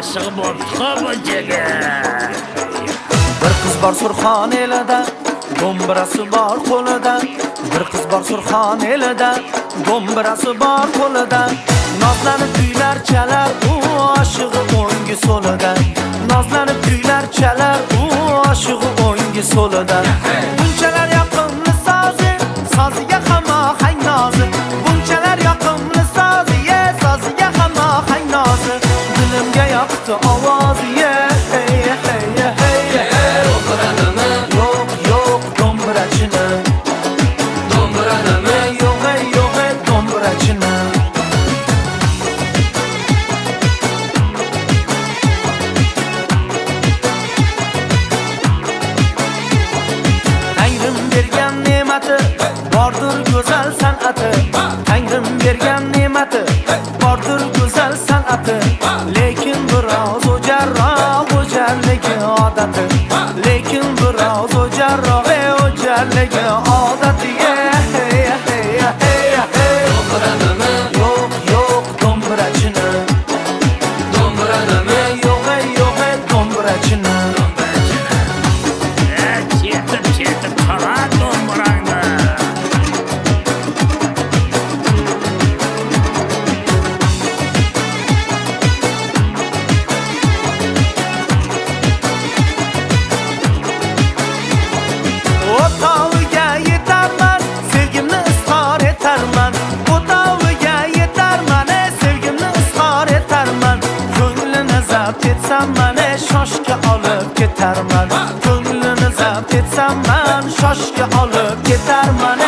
aşığı bo'pti bu jigar. Bir qiz bor Surxon elida, do'mbirasi bor qo'lida. Bir qiz bor Surxon elida, do'mbirasi bor qo'lida. Nozlanib kuylar chalar, u oshig'i o'ngi so'lida. Nozlanib kuylar chalar, u oshig'i o'ngi so'lida. Bunchalar yoqimli sozi, soziga hamohang nozi. Bunchalar yoqimli sozi, soziga hamohang nozi. Dilimga yoqdi ovozi, bordur go'zal san'ati. Tangrim bergan ne'mati, bordur go'zal san'ati. Lekin biroz o'jarroq, o'jarligi odati. Lekin biroz o'jarroq, o'jarligi odati. Yo'q, yo'q, do'mbirachini. Do'mbiradimi? Yo'q, yo'q, do'mbirachini. Chetib qara do'mbirangni. O'tog'iga yetarman, sevgimni izhor etarman. O'tog'iga yetarman, sevgimni izhor etarman. Ko'nglini zabt etsam, mana shoshga olib ketarman. Ko'nglini zabt etsam, men shoshga olib ketarman.